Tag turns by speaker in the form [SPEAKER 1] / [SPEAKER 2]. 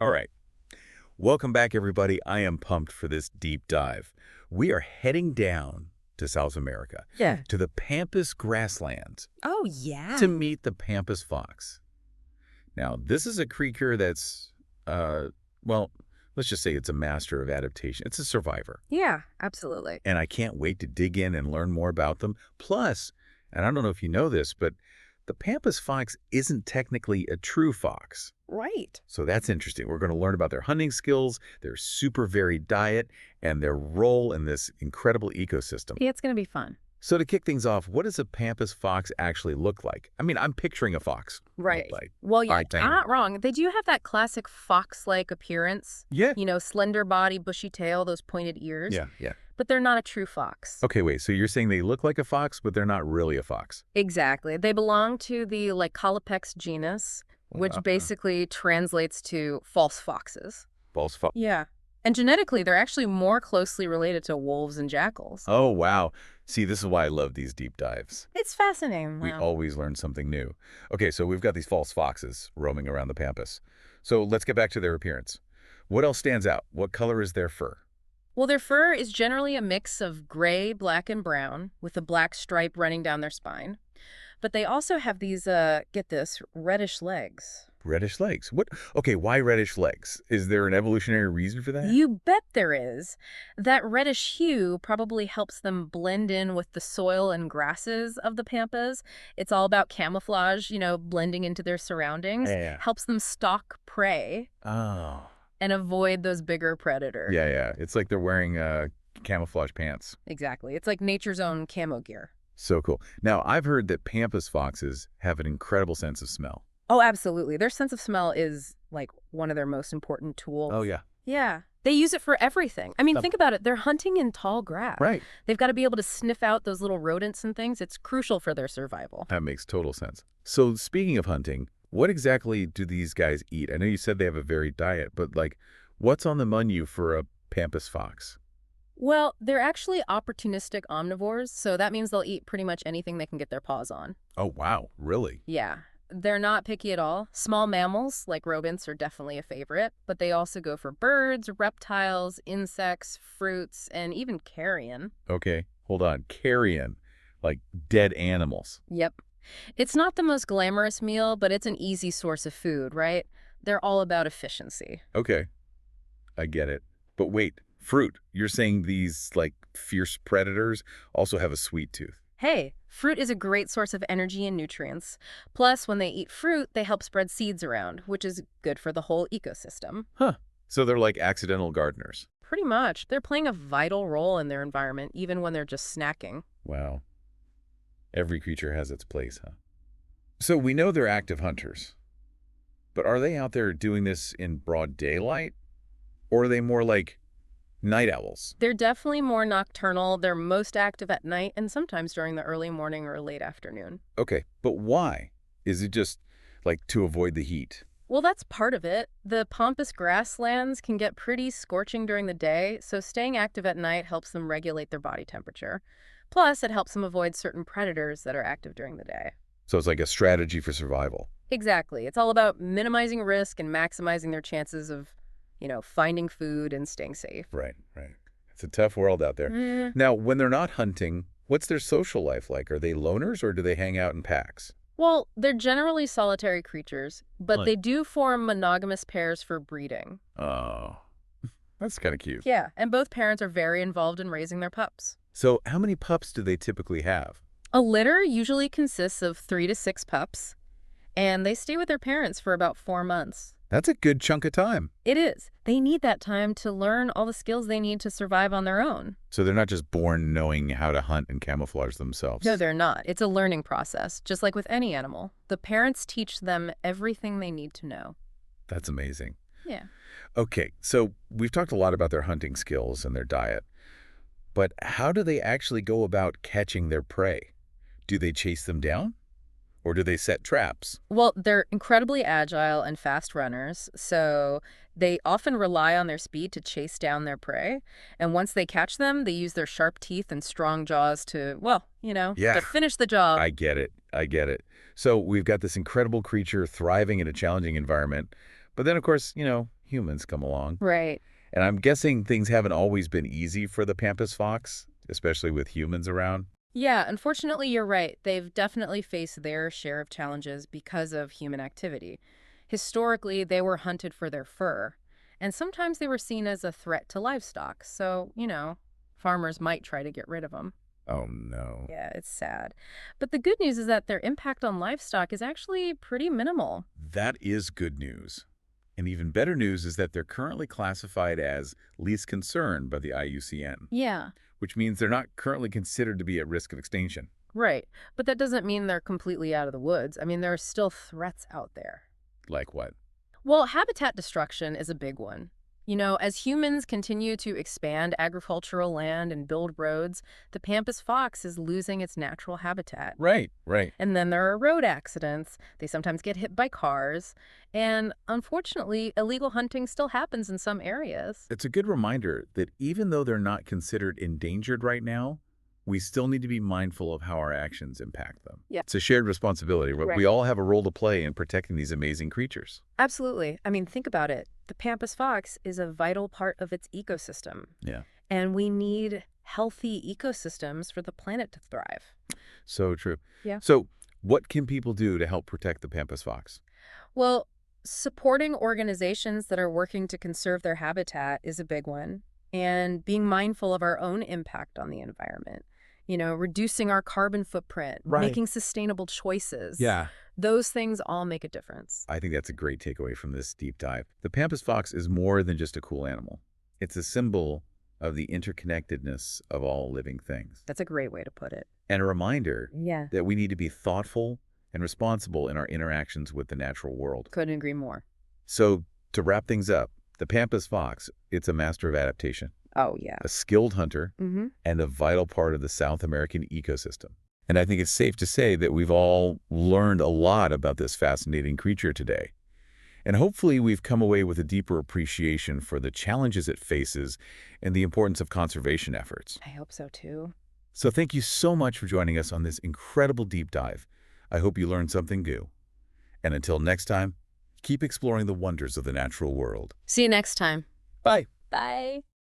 [SPEAKER 1] All right. Welcome back, everybody. I am pumped for this deep dive. We are heading down to South America,
[SPEAKER 2] Yeah.
[SPEAKER 1] to the Pampas grasslands,
[SPEAKER 2] Oh, yeah.
[SPEAKER 1] to meet the Pampas fox. Now, this is a creature that's, well, let's just say it's a master of adaptation. It's a survivor.
[SPEAKER 2] Yeah, absolutely.
[SPEAKER 1] And I can't wait to dig in and learn more about them. Plus, and I don't know if you know this, but the Pampas fox isn't technically a true fox.
[SPEAKER 2] Right.
[SPEAKER 1] So that's interesting. We're going to learn about their hunting skills, their super varied diet, and their role in this incredible ecosystem.
[SPEAKER 2] Yeah, it's going to be fun.
[SPEAKER 1] So to kick things off, what does a Pampas fox actually look like? I mean, I'm picturing a fox.
[SPEAKER 2] Right.
[SPEAKER 1] Like,
[SPEAKER 2] Well,
[SPEAKER 1] all
[SPEAKER 2] you're
[SPEAKER 1] right, thank you.
[SPEAKER 2] not wrong. They do have that classic fox-like appearance.
[SPEAKER 1] Yeah.
[SPEAKER 2] Slender body, bushy tail, those pointed ears.
[SPEAKER 1] Yeah.
[SPEAKER 2] But they're not a true fox.
[SPEAKER 1] Okay, wait. So you're saying they look like a fox, but they're not really a fox?
[SPEAKER 2] Exactly. They belong to the Lycalopex genus, which basically translates to false foxes.
[SPEAKER 1] False fox.
[SPEAKER 2] Yeah. And genetically, they're actually more closely related to wolves and jackals.
[SPEAKER 1] Oh, wow. See, this is why I love these deep dives.
[SPEAKER 2] It's fascinating.
[SPEAKER 1] We
[SPEAKER 2] Wow.
[SPEAKER 1] always learn something new. Okay, so we've got these false foxes roaming around the Pampas. So let's get back to their appearance. What else stands out? What color is their fur?
[SPEAKER 2] Well, their fur is generally a mix of gray, black, and brown, with a black stripe running down their spine. But they also have these, get this, reddish legs.
[SPEAKER 1] Reddish legs. What? Okay, why reddish legs? Is there an evolutionary reason for that?
[SPEAKER 2] You bet there is. That reddish hue probably helps them blend in with the soil and grasses of the pampas. It's all about camouflage, blending into their surroundings.
[SPEAKER 1] Yeah.
[SPEAKER 2] Helps them stalk prey
[SPEAKER 1] Oh.
[SPEAKER 2] and avoid those bigger predators.
[SPEAKER 1] Yeah. It's like they're wearing camouflage pants.
[SPEAKER 2] Exactly. It's like nature's own camo gear.
[SPEAKER 1] So cool. Now, I've heard that Pampas foxes have an incredible sense of smell.
[SPEAKER 2] Oh, absolutely. Their sense of smell is like one of their most important tools.
[SPEAKER 1] Oh, yeah.
[SPEAKER 2] Yeah. They use it for everything. I mean,
[SPEAKER 1] Um,
[SPEAKER 2] think about it. They're hunting in tall grass.
[SPEAKER 1] Right.
[SPEAKER 2] They've got to be able to sniff out those little rodents and things. It's crucial for their survival.
[SPEAKER 1] That makes total sense. So speaking of hunting, what exactly do these guys eat? I know you said they have a varied diet, but like, what's on the menu for a Pampas fox?
[SPEAKER 2] Well, they're actually opportunistic omnivores, so that means they'll eat pretty much anything they can get their paws on.
[SPEAKER 1] Oh, wow. Really?
[SPEAKER 2] Yeah. They're not picky at all. Small mammals, like rodents, are definitely a favorite, but they also go for birds, reptiles, insects, fruits, and even carrion.
[SPEAKER 1] Okay. Hold on. Carrion. Like dead animals.
[SPEAKER 2] Yep. It's not the most glamorous meal, but it's an easy source of food, right? They're all about efficiency.
[SPEAKER 1] Okay. I get it. But wait, fruit. You're saying these, like, fierce predators also have a sweet tooth.
[SPEAKER 2] Hey, fruit is a great source of energy and nutrients. Plus, when they eat fruit, they help spread seeds around, which is good for the whole ecosystem.
[SPEAKER 1] Huh. So they're like accidental gardeners.
[SPEAKER 2] Pretty much. They're playing a vital role in their environment, even when they're just snacking.
[SPEAKER 1] Wow. Every creature has its place, huh? So we know they're active hunters. But are they out there doing this in broad daylight? Or are they more like night owls?
[SPEAKER 2] They're definitely more nocturnal. They're most active at night and sometimes during the early morning or late afternoon.
[SPEAKER 1] Okay, but why? Is it just, like, to avoid the heat?
[SPEAKER 2] Well, that's part of it. The Pampas grasslands can get pretty scorching during the day, so staying active at night helps them regulate their body temperature. Plus, it helps them avoid certain predators that are active during the day.
[SPEAKER 1] So it's like a strategy for survival.
[SPEAKER 2] Exactly. It's all about minimizing risk and maximizing their chances of, finding food and staying safe.
[SPEAKER 1] Right. It's a tough world out there. Now, when they're not hunting, what's their social life like? Are they loners or do they hang out in packs?
[SPEAKER 2] Well, they're generally solitary creatures, but
[SPEAKER 1] Like-
[SPEAKER 2] they do form monogamous pairs for breeding.
[SPEAKER 1] Oh, that's kind of cute.
[SPEAKER 2] Yeah, and both parents are very involved in raising their pups.
[SPEAKER 1] So how many pups do they typically have?
[SPEAKER 2] A litter usually consists of 3 to 6 pups, and they stay with their parents for about 4 months.
[SPEAKER 1] That's a good chunk of time.
[SPEAKER 2] It is. They need that time to learn all the skills they need to survive on their own.
[SPEAKER 1] So they're not just born knowing how to hunt and camouflage themselves.
[SPEAKER 2] No, they're not. It's a learning process, just like with any animal. The parents teach them everything they need to know.
[SPEAKER 1] That's amazing.
[SPEAKER 2] Yeah.
[SPEAKER 1] Okay, so we've talked a lot about their hunting skills and their diet. But how do they actually go about catching their prey? Do they chase them down? Or do they set traps?
[SPEAKER 2] Well, they're incredibly agile and fast runners, so they often rely on their speed to chase down their prey. And once they catch them, they use their sharp teeth and strong jaws to, to finish the job.
[SPEAKER 1] I get it. So we've got this incredible creature thriving in a challenging environment. But then, of course, humans come along.
[SPEAKER 2] Right.
[SPEAKER 1] And I'm guessing things haven't always been easy for the Pampas fox, especially with humans around.
[SPEAKER 2] Yeah, unfortunately, you're right. They've definitely faced their share of challenges because of human activity. Historically, they were hunted for their fur, and sometimes they were seen as a threat to livestock. So, farmers might try to get rid of them.
[SPEAKER 1] Oh, no.
[SPEAKER 2] Yeah, it's sad. But the good news is that their impact on livestock is actually pretty minimal.
[SPEAKER 1] That is good news. And even better news is that they're currently classified as least concern by the IUCN,
[SPEAKER 2] Yeah.
[SPEAKER 1] which means they're not currently considered to be at risk of extinction.
[SPEAKER 2] Right. But that doesn't mean they're completely out of the woods. I mean, there are still threats out there.
[SPEAKER 1] Like what?
[SPEAKER 2] Well, habitat destruction is a big one. As humans continue to expand agricultural land and build roads, the Pampas fox is losing its natural habitat.
[SPEAKER 1] Right, right.
[SPEAKER 2] And then there are road accidents. They sometimes get hit by cars. And unfortunately, illegal hunting still happens in some areas.
[SPEAKER 1] It's a good reminder that even though they're not considered endangered right now, we still need to be mindful of how our actions impact them.
[SPEAKER 2] Yeah.
[SPEAKER 1] It's a shared responsibility.
[SPEAKER 2] Right.
[SPEAKER 1] We all have a role to play in protecting these amazing creatures.
[SPEAKER 2] Absolutely. I mean, think about it. The Pampas fox is a vital part of its ecosystem.
[SPEAKER 1] Yeah.
[SPEAKER 2] And we need healthy ecosystems for the planet to thrive.
[SPEAKER 1] So true.
[SPEAKER 2] Yeah.
[SPEAKER 1] So what can people do to help protect the Pampas fox?
[SPEAKER 2] Well, supporting organizations that are working to conserve their habitat is a big one. And being mindful of our own impact on the environment. Reducing our carbon footprint,
[SPEAKER 1] Right.
[SPEAKER 2] making sustainable choices.
[SPEAKER 1] Yeah.
[SPEAKER 2] Those things all make a difference.
[SPEAKER 1] I think that's a great takeaway from this deep dive. The Pampas fox is more than just a cool animal. It's a symbol of the interconnectedness of all living things.
[SPEAKER 2] That's a great way to put it.
[SPEAKER 1] And a reminder
[SPEAKER 2] Yeah.
[SPEAKER 1] that we need to be thoughtful and responsible in our interactions with the natural world.
[SPEAKER 2] Couldn't agree more.
[SPEAKER 1] So to wrap things up, the Pampas fox, it's a master of adaptation,
[SPEAKER 2] Oh, yeah.
[SPEAKER 1] a skilled hunter,
[SPEAKER 2] Mm-hmm.
[SPEAKER 1] and a vital part of the South American ecosystem. And I think it's safe to say that we've all learned a lot about this fascinating creature today. And hopefully we've come away with a deeper appreciation for the challenges it faces and the importance of conservation efforts.
[SPEAKER 2] I hope so, too.
[SPEAKER 1] So thank you so much for joining us on this incredible deep dive. I hope you learned something new. And until next time, keep exploring the wonders of the natural world.
[SPEAKER 2] See you next time.
[SPEAKER 1] Bye.
[SPEAKER 2] Bye.